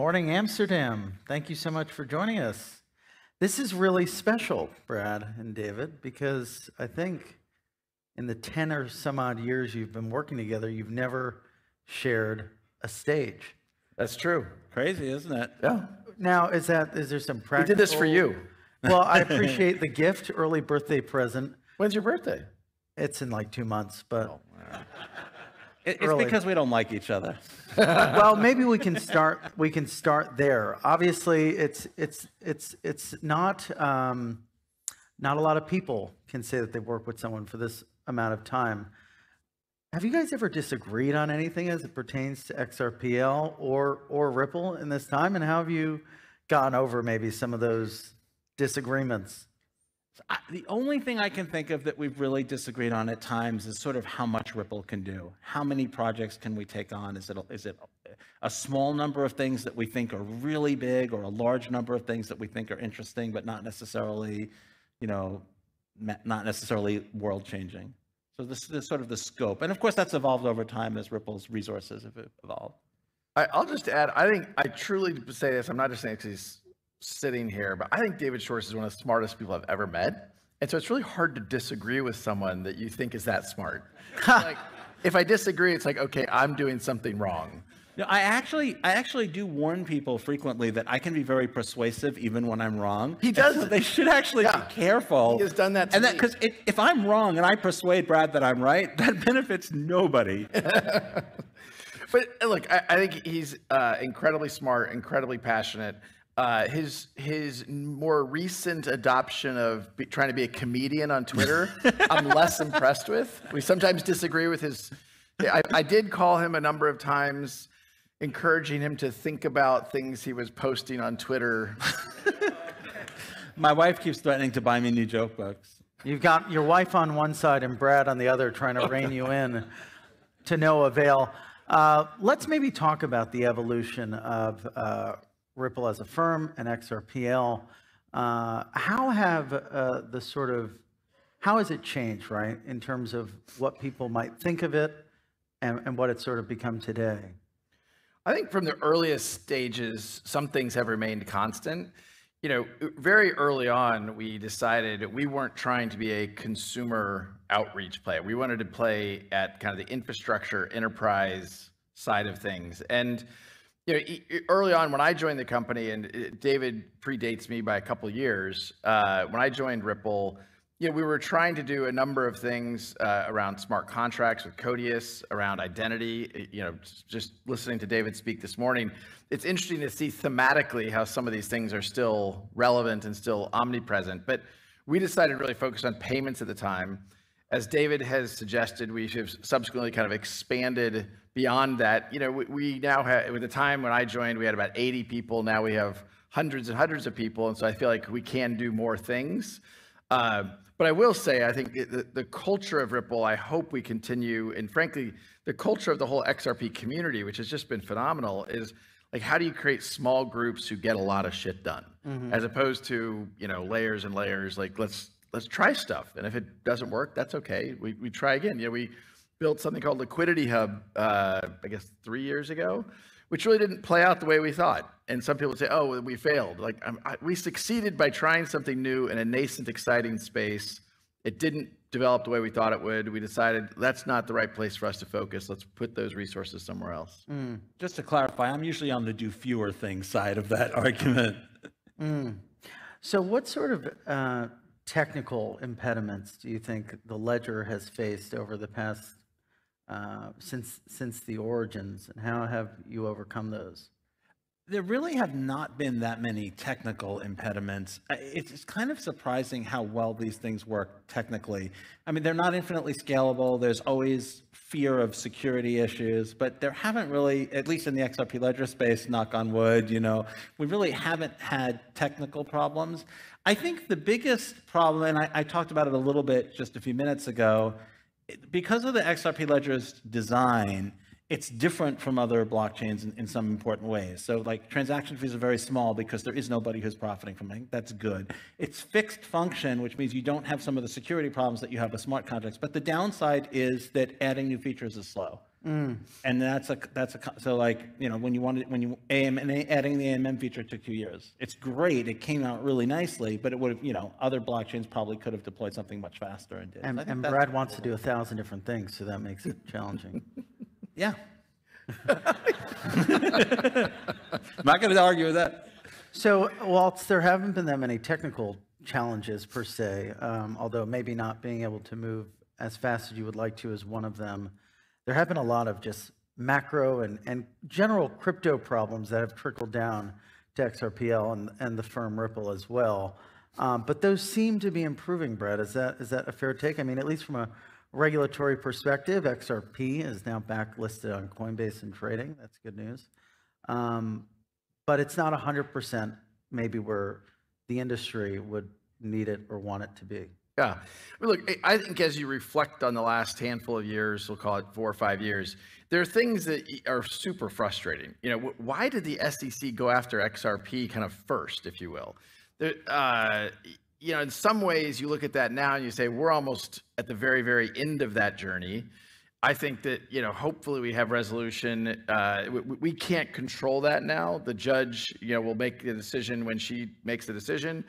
Morning, Amsterdam. Thank you so much for joining us. This is really special, Brad and David, because I think in the 10 or some odd years you've been working together, you've never shared a stage. That's true. Crazy, isn't it? Yeah. Now, is there some practical... We did this for you. Well, I appreciate the gift, early birthday present. When's your birthday? It's in like 2 months, but... It's because we don't like each other. Well, maybe we can start there. Obviously, it's not a lot of people can say that they've worked with someone for this amount of time. Have you guys ever disagreed on anything as it pertains to XRPL or Ripple in this time? And how have you gotten over maybe some of those disagreements? The only thing I can think of that we've really disagreed on at times is sort of how much Ripple can do. How many projects can we take on? Is it a small number of things that we think are really big, or a large number of things that we think are interesting, but not necessarily, not necessarily world-changing? So this is sort of the scope. And of course, that's evolved over time as Ripple's resources have evolved. I'll just add, I truly say this, I'm not just saying because he's sitting here, but I think David Schwartz is one of the smartest people I've ever met. And so it's really hard to disagree with someone that you think is that smart. Like, if I disagree, it's like, okay, I'm doing something wrong. No, I actually do warn people frequently that I can be very persuasive even when I'm wrong. He does. So they should actually be careful. He has done that to me. Because if I'm wrong and I persuade Brad that I'm right, that benefits nobody. But look, I think he's incredibly smart, incredibly passionate. His more recent adoption of trying to be a comedian on Twitter, I'm less impressed with. We sometimes disagree with his... I did call him a number of times, encouraging him to think about things he was posting on Twitter. My wife keeps threatening to buy me new joke books. You've got your wife on one side and Brad on the other trying to rein you in to no avail. Let's maybe talk about the evolution of Ripple as a firm and XRPL. How has it changed, right, in terms of what people might think of it and what it's sort of become today? I think from the earliest stages, some things have remained constant. Very early on, we decided we weren't trying to be a consumer outreach play. We wanted to play at kind of the infrastructure enterprise side of things. And early on when I joined the company, and David predates me by a couple of years, when I joined Ripple, we were trying to do a number of things around smart contracts with Codius, around identity. Just listening to David speak this morning, it's interesting to see thematically how some of these things are still relevant and still omnipresent. But we decided to really focus on payments at the time. As David has suggested, we have subsequently kind of expanded beyond that. We now have, at the time when I joined, we had about 80 people. Now we have hundreds and hundreds of people. And so I feel like we can do more things. But I will say, I think the culture of Ripple, I hope we continue. And frankly, the culture of the whole XRP community, which has just been phenomenal, is like, how do you create small groups who get a lot of shit done? Mm-hmm. As opposed to, layers and layers, like let's try stuff. And if it doesn't work, that's okay. We try again. We built something called Liquidity Hub, I guess 3 years ago, which really didn't play out the way we thought. And some people say, oh, we failed. Like we succeeded by trying something new in a nascent, exciting space. It didn't develop the way we thought it would. We decided that's not the right place for us to focus. Let's put those resources somewhere else. Just to clarify, I'm usually on the do fewer things side of that argument. So what sort of technical impediments do you think the ledger has faced over the past since the origins, and how have you overcome those? There really have not been that many technical impediments. It's kind of surprising how well these things work technically. I mean, they're not infinitely scalable. There's always fear of security issues, but there haven't really, at least in the XRP ledger space, knock on wood, we really haven't had technical problems. I think the biggest problem, and I talked about it a little bit just a few minutes ago, because of the XRP ledger's design, it's different from other blockchains in some important ways. So like transaction fees are very small because there is nobody who's profiting from it. That's good. It's fixed function, which means you don't have some of the security problems that you have with smart contracts. But the downside is that adding new features is slow. And so like, you know, adding the AMM feature took 2 years. It's great. It came out really nicely, but it would have, you know, other blockchains probably could have deployed something much faster and did. And Brad wants to do 1,000 different things, so that makes it challenging. Yeah. I'm not going to argue with that. So, Waltz, there haven't been that many technical challenges per se, although maybe not being able to move as fast as you would like to is one of them. There have been a lot of just macro and general crypto problems that have trickled down to XRPL and the firm Ripple as well. But those seem to be improving, Brett. Is that a fair take? I mean, at least from a regulatory perspective, XRP is now backlisted on Coinbase and trading. That's good news. But it's not 100% maybe where the industry would need it or want it to be. Yeah. Well, look, I think as you reflect on the last handful of years, we'll call it 4 or 5 years, there are things that are super frustrating. You know, why did the SEC go after XRP kind of first, if you will? There, you know, in some ways you look at that now and you say, we're almost at the very, very end of that journey. I think that, you know, hopefully we have resolution. We can't control that now. The judge, you know, will make the decision when she makes the decision.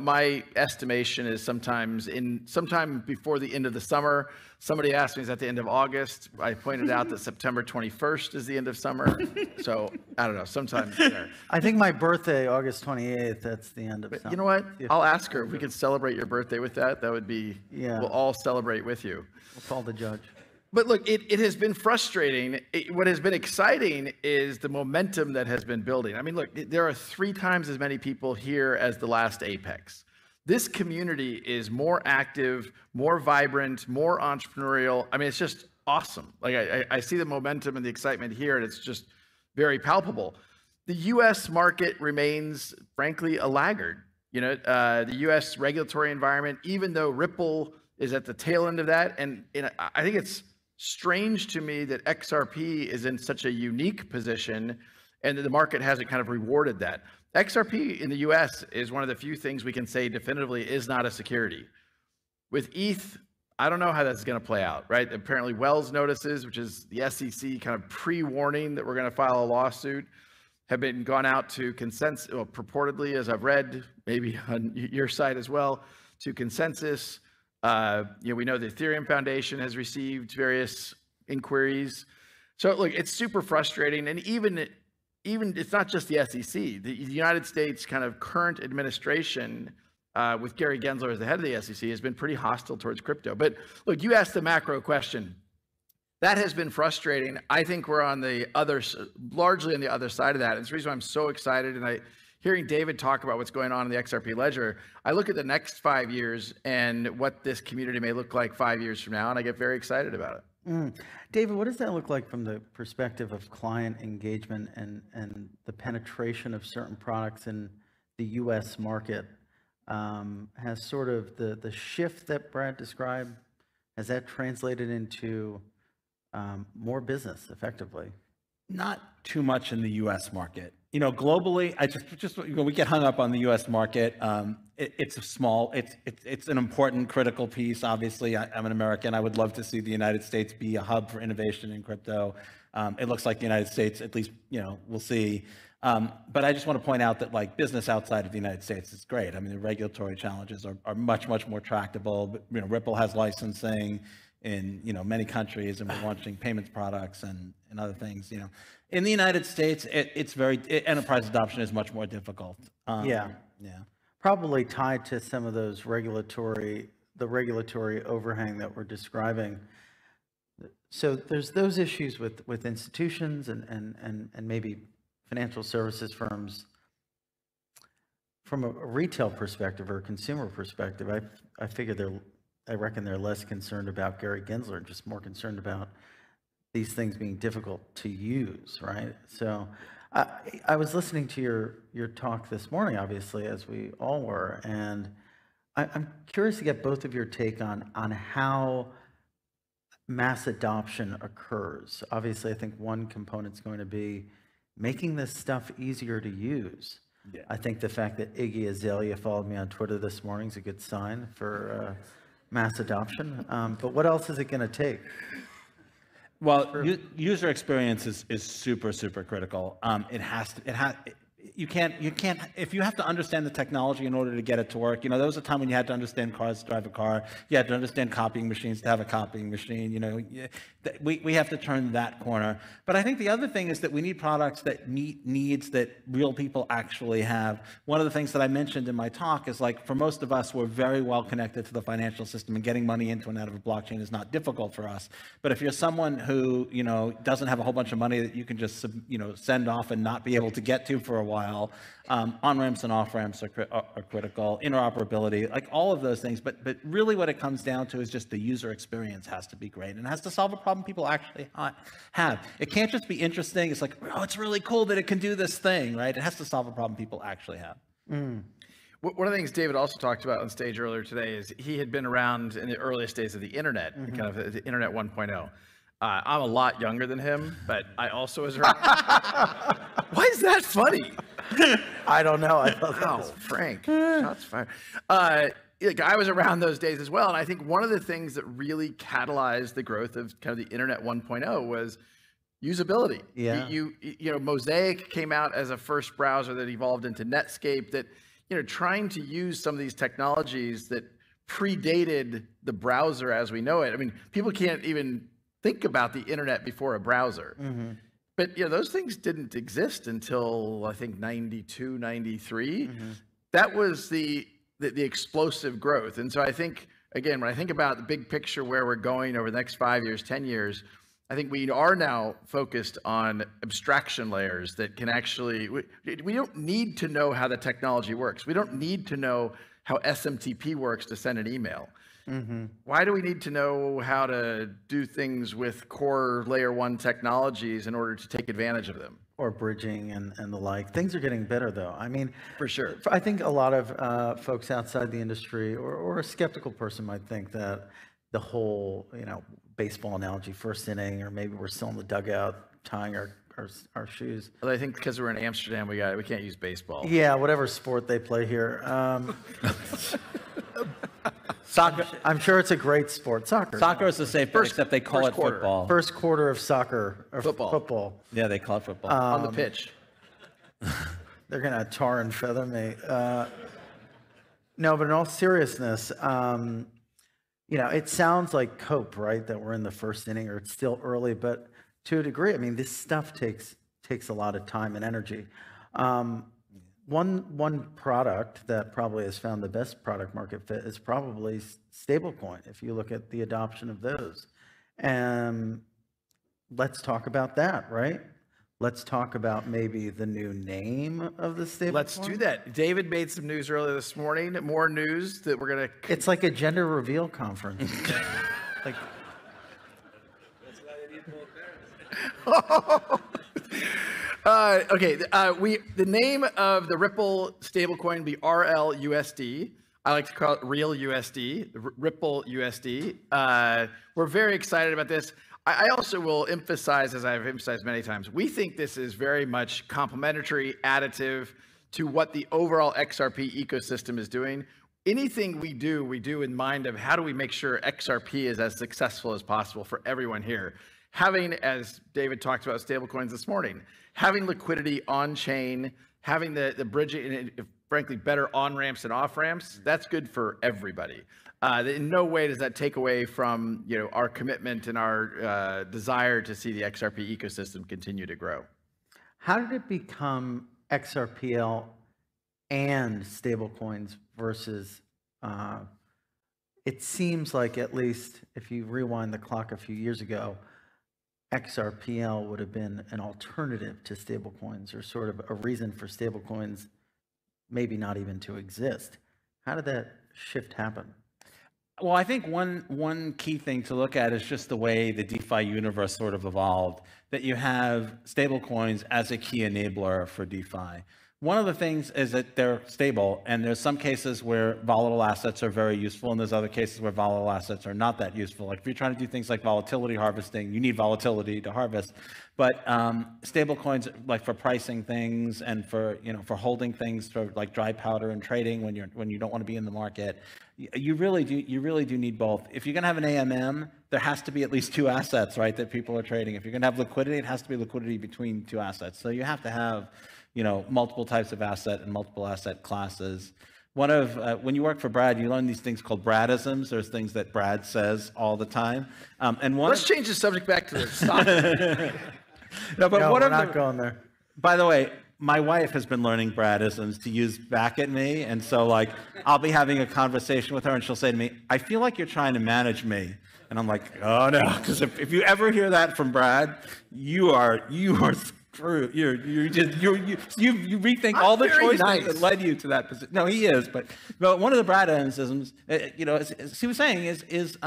My estimation is sometime before the end of the summer. Somebody asked me, is that the end of August? I pointed out that September 21st is the end of summer. So I don't know, sometime there. I think my birthday, August 28th, that's the end of summer. You know what? I'll ask her if we could celebrate your birthday with that. That would be, yeah. We'll all celebrate with you. We'll call the judge. But look, it has been frustrating. What has been exciting is the momentum that has been building. I mean, look, there are 3 times as many people here as the last Apex. This community is more active, more vibrant, more entrepreneurial. I mean, it's just awesome. Like I see the momentum and the excitement here, and it's just very palpable. The U.S. market remains, frankly, a laggard. You know, the U.S. regulatory environment, even though Ripple is at the tail end of that, and I think it's strange to me that XRP is in such a unique position and that the market hasn't kind of rewarded that. XRP in the US is one of the few things we can say definitively is not a security. With ETH, I don't know how that's going to play out, right? Apparently Wells notices, which is the SEC kind of pre-warning that we're going to file a lawsuit, have been gone out to consensus, well, purportedly, as I've read, maybe on your side as well, to consensus. You know, we know the Ethereum Foundation has received various inquiries. So look, it's super frustrating. And even it's not just the SEC. The United States kind of current administration with Gary Gensler as the head of the SEC has been pretty hostile towards crypto. But look, you asked the macro question. That has been frustrating. I think we're on the largely on the other side of that. And it's the reason why I'm so excited. And hearing David talk about what's going on in the XRP ledger, I look at the next 5 years and what this community may look like 5 years from now, and I get very excited about it. David, what does that look like from the perspective of client engagement and the penetration of certain products in the U.S. market? Has sort of the shift that Brad described, has that translated into more business effectively? Not too much in the U.S. market. You know, globally, we get hung up on the U.S. market. It's a small, it's an important, critical piece. Obviously, I'm an American. I would love to see the United States be a hub for innovation in crypto. It looks like the United States, at least, you know, we'll see. But I just want to point out that like business outside of the United States is great. I mean, the regulatory challenges are much, much more tractable. But, you know, Ripple has licensing in, you know, many countries, and we're launching payments products and other things, you know. In the United States, enterprise adoption is much more difficult. Yeah. Probably tied to some of those regulatory overhang that we're describing. So there's those issues with institutions and maybe financial services firms. From a retail perspective or a consumer perspective, I reckon they're less concerned about Gary Gensler, just more concerned about these things being difficult to use, right? So I was listening to your talk this morning, obviously, as we all were, and I'm curious to get both of your take on how mass adoption occurs. Obviously, I think one component is going to be making this stuff easier to use. Yeah. I think the fact that Iggy Azalea followed me on Twitter this morning is a good sign for mass adoption. But what else is it going to take? Well, user experience is super, super critical. You can't, if you have to understand the technology in order to get it to work, there was a time when you had to understand cars to drive a car. You had to understand copying machines to have a copying machine. We have to turn that corner. But I think the other thing is that we need products that meet needs that real people actually have. One of the things that I mentioned in my talk is, like, for most of us, we're very well connected to the financial system, and getting money into and out of a blockchain is not difficult for us. But if you're someone who, doesn't have a whole bunch of money that you can just, send off and not be able to get to for a while, on-ramps and off-ramps are critical, interoperability, like all of those things. But really what it comes down to is just the user experience has to be great, and it has to solve a problem people actually have. It can't just be interesting. It's like, oh, it's really cool that it can do this thing, right? It has to solve a problem people actually have. One of the things David also talked about on stage earlier today is he had been around in the earliest days of the internet, kind of the internet 1.0. I'm a lot younger than him, but I also was around. Why is that funny? I don't know. I thought that was Frank. Shots fired. I was around those days as well, and I think one of the things that really catalyzed the growth of kind of the internet 1.0 was usability. Yeah. Mosaic came out as a first browser that evolved into Netscape. That trying to use some of these technologies that predated the browser as we know it. I mean, people can't even think about the internet before a browser. But those things didn't exist until, I think, 92, 93. That was the explosive growth. And so I think, again, when I think about the big picture where we're going over the next 5 years, 10 years, I think we are now focused on abstraction layers that can actually, we don't need to know how the technology works. We don't need to know how SMTP works to send an email. Why do we need to know how to do things with core layer 1 technologies in order to take advantage of them? Or bridging and the like. Things are getting better, though. I mean, for sure. I think a lot of folks outside the industry or a skeptical person might think that the whole, baseball analogy, first inning, or maybe we're still in the dugout tying our shoes. Well, I think because we're in Amsterdam, we can't use baseball. Yeah, whatever sport they play here. Soccer. I'm sure it's a great sport. Soccer is the same, except they call it football. First quarter of soccer. Or football. Yeah, they call it football. On the pitch. They're going to tar and feather me. No, but in all seriousness, it sounds like cope, right? That we're in the first inning, or it's still early, but to a degree, I mean, this stuff takes a lot of time and energy. One product that probably has found the best product market fit is probably stablecoin, if you look at the adoption of those. And let's talk about that, right? Let's talk about maybe the new name of the stablecoin. Let's do that. David made some news earlier this morning. More news that we're going to... It's like a gender reveal conference. Like... The name of the Ripple stablecoin will be RLUSD. I like to call it Real USD, Ripple USD. We're very excited about this. I also will emphasize, as I've emphasized many times, we think this is very much complementary, additive to what the overall XRP ecosystem is doing. Anything we do in mind of how do we make sure XRP is as successful as possible for everyone here. Having, as David talked about stablecoins this morning, having liquidity on chain, having the bridging, and frankly, better on-ramps and off-ramps, that's good for everybody. In no way does that take away from our commitment and our desire to see the XRP ecosystem continue to grow. How did it become XRPL and stablecoins versus, it seems like, at least if you rewind the clock a few years ago, XRPL would have been an alternative to stablecoins, or sort of a reason for stablecoins maybe not even to exist. How did that shift happen? Well, I think one key thing to look at is just the way the DeFi universe sort of evolved, that you have stablecoins as a key enabler for DeFi. One of the things is that they're stable, and there's some cases where volatile assets are very useful, and there's other cases where volatile assets are not that useful. Like if you're trying to do things like volatility harvesting, you need volatility to harvest. But stable coins, like for pricing things and for for holding things, for like dry powder and trading when you don't want to be in the market, you really do need both. If you're going to have an AMM, there has to be at least two assets, right, that people are trading. If you're going to have liquidity, it has to be liquidity between two assets. So you have to have multiple types of asset and multiple asset classes. When you work for Brad, you learn these things called Bradisms. There's things that Brad says all the time. Let's change the subject back to the stock. We're not going there. By the way, my wife has been learning Bradisms to use back at me, and so like I'll be having a conversation with her, and she'll say to me, "I feel like you're trying to manage me," and I'm like, "Oh no," because if you ever hear that from Brad, you are screwed. You rethink all the choices that led you to that position. No, he is, but one of the Bradisms, as he was saying, is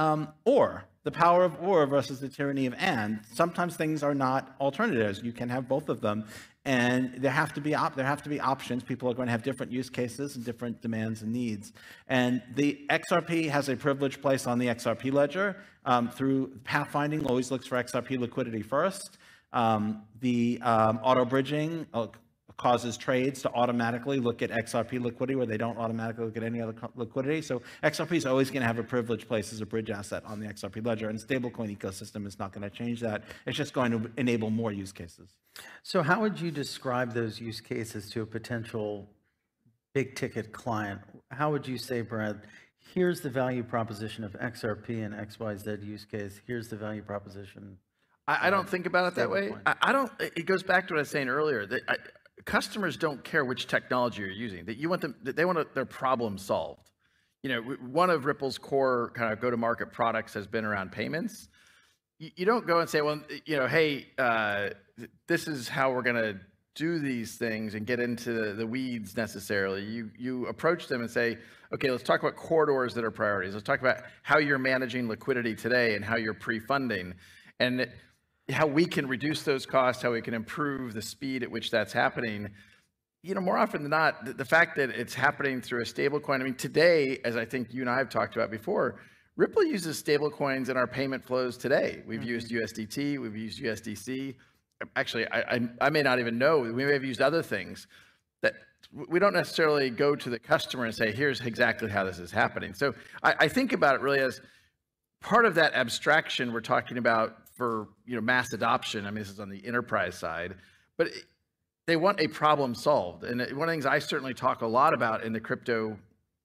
or. The power of or versus the tyranny of and. Sometimes things are not alternatives. You can have both of them, and there have to be options. People are going to have different use cases and different demands and needs. And the XRP has a privileged place on the XRP ledger through pathfinding. Always looks for XRP liquidity first. The auto bridging causes trades to automatically look at XRP liquidity where they don't automatically look at any other liquidity. So XRP is always going to have a privileged place as a bridge asset on the XRP ledger, and stablecoin ecosystem is not going to change that. It's just going to enable more use cases. So how would you describe those use cases to a potential big ticket client? How would you say, Brad, here's the value proposition of XRP and XYZ use case. Here's the value proposition. I don't think about it that way. I don't. It goes back to what I was saying earlier. That customers don't care which technology you're using. That you want them. They want their problem solved. One of Ripple's core kind of go-to-market products has been around payments. You don't go and say, well, hey, this is how we're going to do these things and get into the weeds necessarily. You approach them and say, okay, let's talk about corridors that are priorities. Let's talk about how you're managing liquidity today and how you're pre-funding, and how we can reduce those costs, how we can improve the speed at which that's happening. More often than not, the fact that it's happening through a stable coin. I mean, today, as I think you and I have talked about before, Ripple uses stable coins in our payment flows today. We've used USDT, we've used USDC. Actually, I may not even know. We may have used other things that we don't necessarily go to the customer and say, here's exactly how this is happening. So I think about it really as part of that abstraction we're talking about for mass adoption. I mean, this is on the enterprise side, but they want a problem solved. And one of the things I certainly talk a lot about in the crypto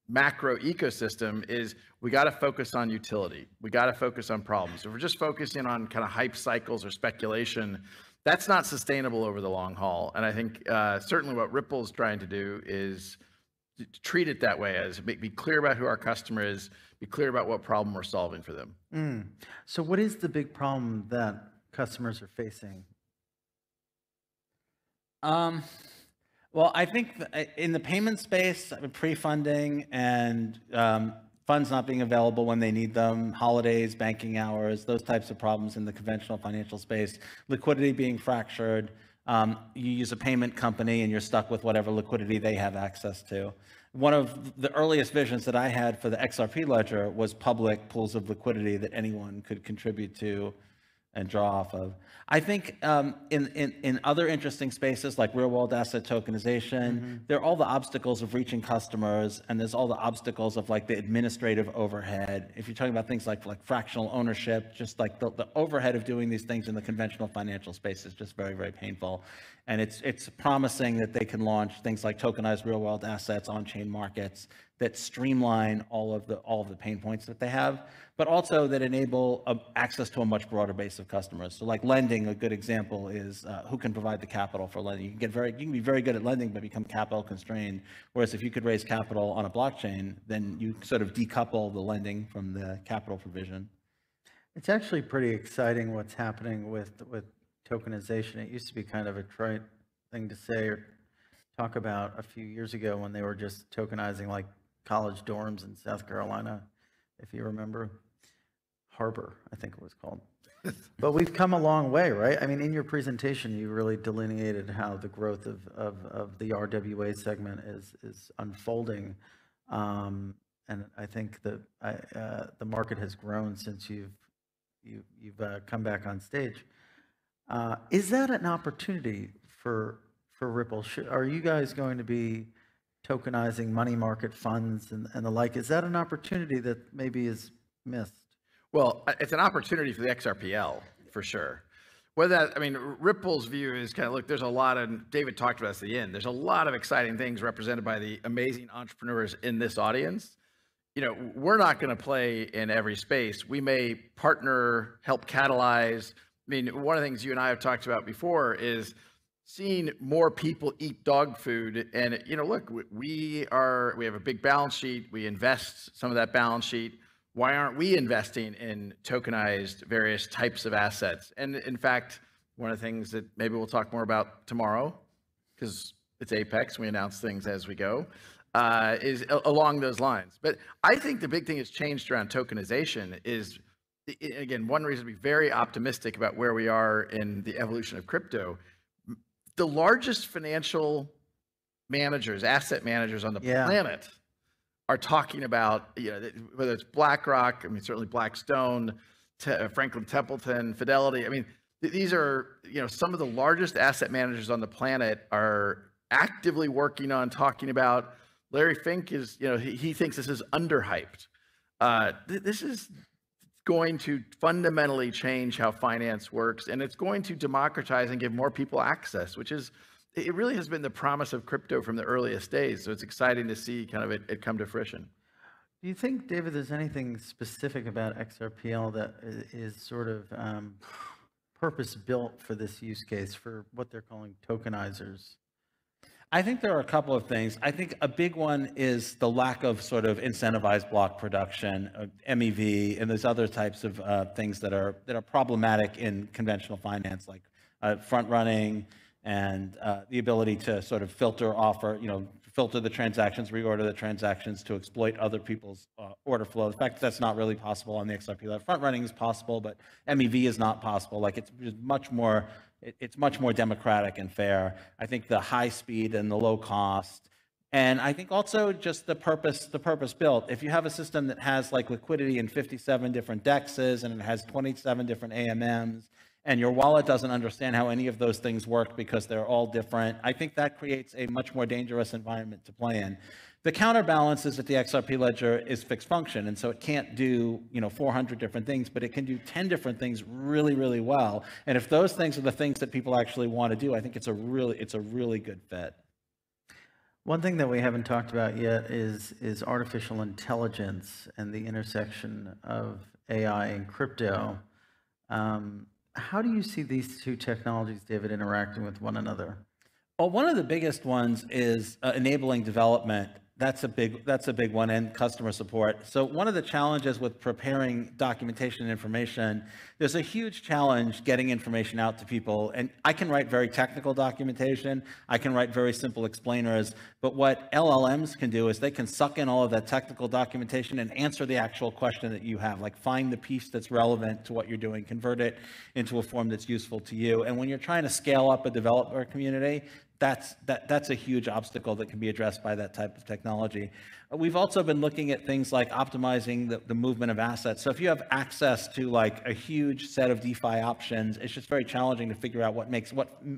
macro ecosystem is we got to focus on utility. We got to focus on problems. If we're just focusing on kind of hype cycles or speculation, that's not sustainable over the long haul. And I think certainly what Ripple's trying to do is to treat it that way, as be clear about who our customer is, be clear about what problem we're solving for them. So what is the big problem that customers are facing? Well, I think in the payment space, pre-funding and funds not being available when they need them, holidays, banking hours, those types of problems in the conventional financial space, liquidity being fractured, you use a payment company and you're stuck with whatever liquidity they have access to. One of the earliest visions that I had for the XRP ledger was public pools of liquidity that anyone could contribute to and draw off of. I think in other interesting spaces like real-world asset tokenization, there are all the obstacles of reaching customers, and there's all the obstacles of like the administrative overhead. If you're talking about things like fractional ownership, just like the overhead of doing these things in the conventional financial space is just very, very painful. And it's promising that they can launch things like tokenized real-world assets, on-chain markets that streamline all of the pain points that they have, but also that enable access to a much broader base of customers. So like lending, a good example is who can provide the capital for lending. You can be very good at lending, but become capital constrained. Whereas if you could raise capital on a blockchain, then you sort of decouple the lending from the capital provision. It's actually pretty exciting what's happening with tokenization. It used to be kind of a trite thing to say or talk about a few years ago when they were just tokenizing like college dorms in South Carolina, if you remember. Harbor, I think it was called. But we've come a long way, right? I mean, in your presentation, you really delineated how the growth of the RWA segment is unfolding. And I think that the market has grown since you've come back on stage. Is that an opportunity for Ripple? Are you guys going to be tokenizing money market funds and the like? Is that an opportunity that maybe is missed? Well, it's an opportunity for the XRPL, for sure. I mean, Ripple's view is kind of, look, there's a lot of, David talked about this at the end, there's a lot of exciting things represented by the amazing entrepreneurs in this audience. You know, we're not going to play in every space. We may partner, help catalyze. I mean, one of the things you and I have talked about before is seeing more people eat dog food. And, you know, look, we have a big balance sheet. We invest some of that balance sheet. Why aren't we investing in tokenized various types of assets? And in fact, one of the things that maybe we'll talk more about tomorrow, because it's Apex, we announce things as we go, is along those lines. But I think the big thing that's changed around tokenization is, again, one reason to be very optimistic about where we are in the evolution of crypto. The largest financial managers, asset managers on the planet are talking about, you know, whether it's BlackRock, I mean, certainly Blackstone, Franklin Templeton, Fidelity. I mean, these are, you know, some of the largest asset managers on the planet are actively working on talking about. Larry Fink is, you know, he thinks this is underhyped. This is going to fundamentally change how finance works, and it's going to democratize and give more people access, which is, it really has been the promise of crypto from the earliest days. So it's exciting to see kind of it come to fruition. Do you think, David, there's anything specific about XRPL that is sort of purpose-built for this use case, for what they're calling tokenizers? I think there are a couple of things. I think a big one is the lack of sort of incentivized block production, MEV, and there's other types of things that are problematic in conventional finance, like front running and the ability to sort of filter the transactions, reorder the transactions to exploit other people's order flow. In fact, that's not really possible on the XRP. Front running is possible, but MEV is not possible. Like, it's much more democratic and fair. I think the high speed and the low cost, and I think also just the purpose built. If you have a system that has like liquidity in 57 different DEXs and it has 27 different AMMs, and your wallet doesn't understand how any of those things work because they're all different, I think that creates a much more dangerous environment to play in. The counterbalance is that the XRP ledger is fixed function, and so it can't do 400 different things, but it can do 10 different things really, really well. And if those things are the things that people actually want to do, I think it's a really good fit. One thing that we haven't talked about yet is artificial intelligence and the intersection of AI and crypto. How do you see these two technologies, David, interacting with one another? Well, one of the biggest ones is enabling development. That's a big one, and customer support. So one of the challenges with preparing documentation and information, there's a huge challenge getting information out to people. And I can write very technical documentation. I can write very simple explainers. But what LLMs can do is they can suck in all of that technical documentation and answer the actual question that you have, like find the piece that's relevant to what you're doing, convert it into a form that's useful to you. And when you're trying to scale up a developer community, that's a huge obstacle that can be addressed by that type of technology. We've also been looking at things like optimizing the movement of assets. So if you have access to like a huge set of DeFi options, it's just very challenging to figure out what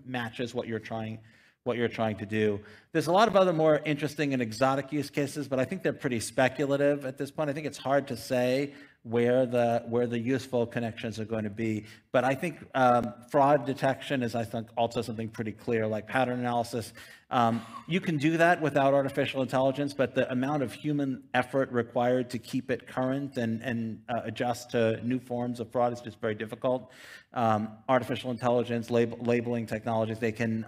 matches what you're trying to do. There's a lot of other more interesting and exotic use cases, but I think they're pretty speculative at this point. I think it's hard to say where the useful connections are going to be. But I think fraud detection is, I think, also something pretty clear, like pattern analysis. You can do that without artificial intelligence, but the amount of human effort required to keep it current and adjust to new forms of fraud is just very difficult. Artificial intelligence, labeling technologies, they can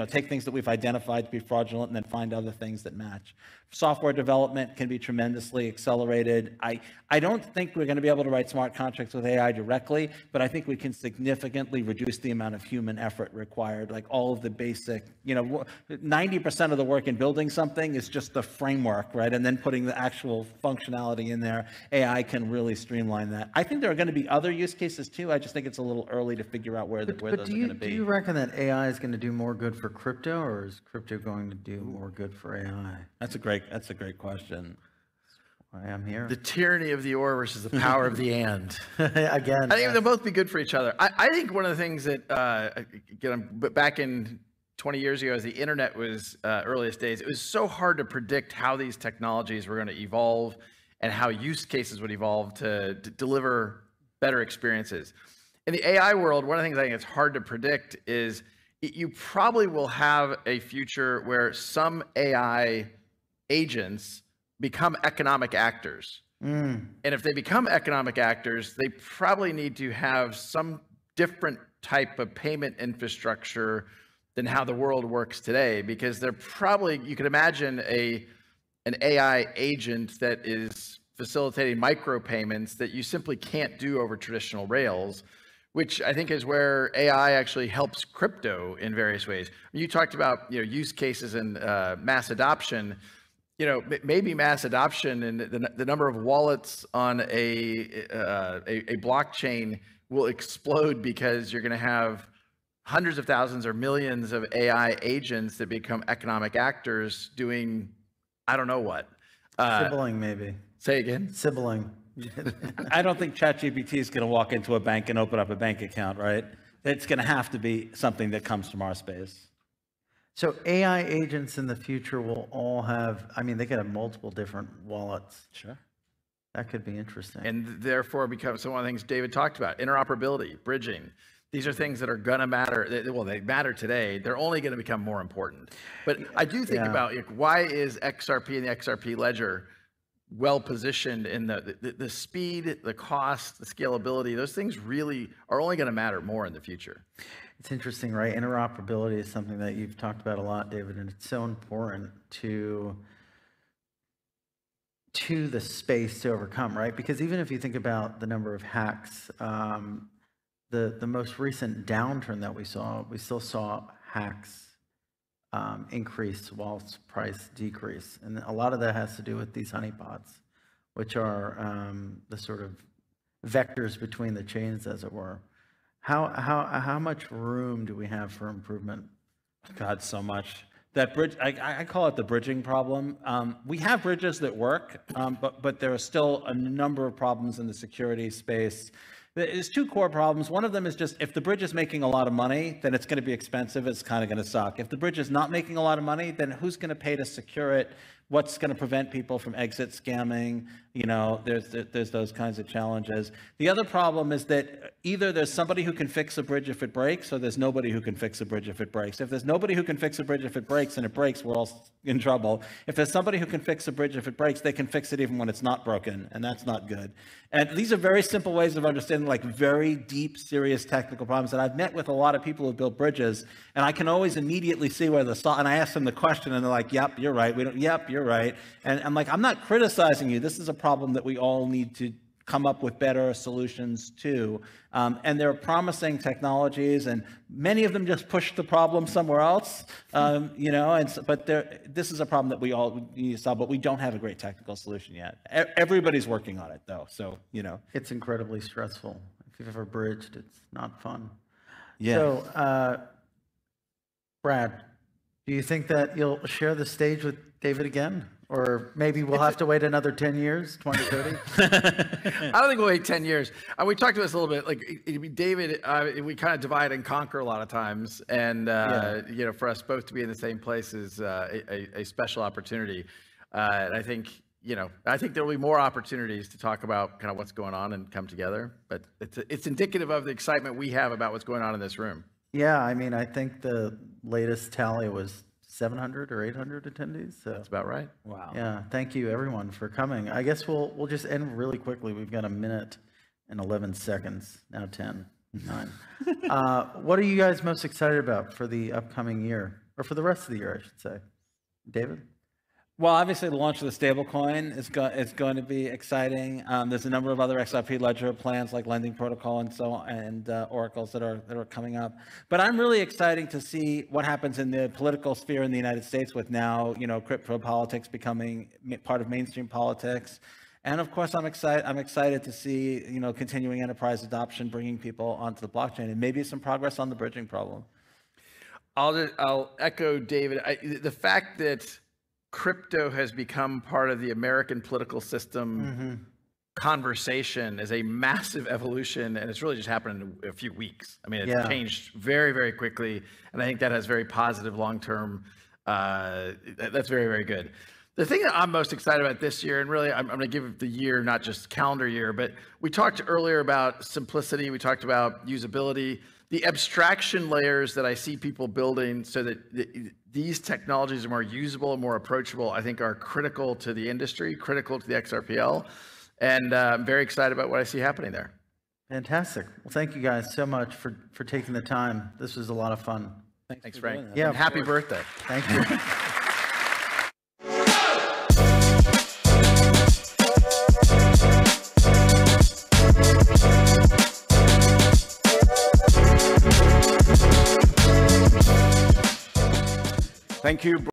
take things that we've identified to be fraudulent and then find other things that match. Software development can be tremendously accelerated. I don't think think we're going to be able to write smart contracts with AI directly, but I think we can significantly reduce the amount of human effort required. Like all of the basic, 90% of the work in building something is just the framework, right? And then putting the actual functionality in there. AI can really streamline that. I think there are going to be other use cases too. I just think it's a little early to figure out where those are going to be. Do you reckon that AI is going to do more good for crypto, or is crypto going to do more good for AI? That's a great question. I am here. The tyranny of the or versus the power of the and. Again, I think they'll both be good for each other. I think one of the things that, back in 20 years ago, as the internet was earliest days, it was so hard to predict how these technologies were going to evolve and how use cases would evolve to deliver better experiences. In the AI world, one of the things I think it's hard to predict is you probably will have a future where some AI agents become economic actors. And if they become economic actors, they probably need to have some different type of payment infrastructure than how the world works today, because they're probably, you could imagine an AI agent that is facilitating micropayments that you simply can't do over traditional rails, which I think is where AI actually helps crypto in various ways. You talked about use cases and mass adoption. Maybe mass adoption and the number of wallets on a blockchain will explode because you're going to have hundreds of thousands or millions of AI agents that become economic actors doing, I don't know what. Sibling, maybe. Say again? Sibling. I don't think ChatGPT is going to walk into a bank and open up a bank account, right? It's going to have to be something that comes from our space. So AI agents in the future will all have, they could have multiple different wallets. Sure. That could be interesting. And therefore become, so one of the things David talked about, interoperability, bridging. These are things that are going to matter. Well, they matter today. They're only going to become more important. But I do think about why is XRP and the XRP ledger well positioned in the speed, the cost, the scalability. Those things really are only going to matter more in the future. It's interesting, right? Interoperability is something that you've talked about a lot, David, and it's so important to the space to overcome, right? Because even if you think about the number of hacks, the most recent downturn that we still saw hacks increase whilst price decrease. And a lot of that has to do with these honeypots, which are the sort of vectors between the chains, as it were. How much room do we have for improvement? God, so much. That bridge, I call it the bridging problem. We have bridges that work, but there are still a number of problems in the security space. There's two core problems. One of them is just if the bridge is making a lot of money, then it's going to be expensive. It's kind of going to suck. If the bridge is not making a lot of money, then who's going to pay to secure it? What's going to prevent people from exit scamming? There's those kinds of challenges. The other problem is that either there's somebody who can fix a bridge if it breaks, or there's nobody who can fix a bridge if it breaks. If there's nobody who can fix a bridge if it breaks and it breaks, we're all in trouble. If there's somebody who can fix a bridge if it breaks, they can fix it even when it's not broken, and that's not good. And these are very simple ways of understanding like very deep, serious technical problems. And I've met with a lot of people who build bridges, and I can always immediately see where and I ask them the question, and they're like, "Yep, you're right. Yep, you're right." And I'm like, I'm not criticizing you. This is a problem that we all need to come up with better solutions to. And there are promising technologies, and many of them just push the problem somewhere else. This is a problem that we all need to solve, but we don't have a great technical solution yet. Everybody's working on it, though. So, It's incredibly stressful. If you've ever bridged, it's not fun. Yeah. So, Brad, do you think that you'll share the stage with David again? Or maybe we'll have to wait another 10 years, 20, 30? I don't think we'll wait 10 years. We talked about this a little bit. Like David, we kind of divide and conquer a lot of times. And, for us both to be in the same place is a special opportunity. And I think there will be more opportunities to talk about kind of what's going on and come together. But it's indicative of the excitement we have about what's going on in this room. Yeah, I think the latest tally was 700 or 800 attendees. So that's about right. Wow. Yeah, thank you everyone for coming. I guess we'll just end really quickly. We've got 1 minute and 11 seconds, now 10, 9. What are you guys most excited about for the upcoming year, or for the rest of the year, I should say? David? Well, obviously, the launch of the stablecoin is going to be exciting. There's a number of other XRP ledger plans like lending protocol and so on, and oracles that are coming up. But I'm really excited to see what happens in the political sphere in the United States with now, crypto politics becoming part of mainstream politics. And of course, I'm excited to see, continuing enterprise adoption, bringing people onto the blockchain, and maybe some progress on the bridging problem. I'll echo David. The fact that crypto has become part of the American political system conversation is a massive evolution, and it's really just happened in a few weeks. I mean, it's changed very, very quickly, and I think that has very positive long-term, that's very, very good. The thing that I'm most excited about this year, and really I'm going to give the year, not just calendar year, but we talked earlier about simplicity, we talked about usability, the abstraction layers that I see people building so that these technologies are more usable and more approachable, I think are critical to the industry, critical to the XRPL. And I'm very excited about what I see happening there. Fantastic. Well, thank you guys so much for taking the time. This was a lot of fun. Thanks Frank. Yeah, and happy birthday. Thank you. Thank you.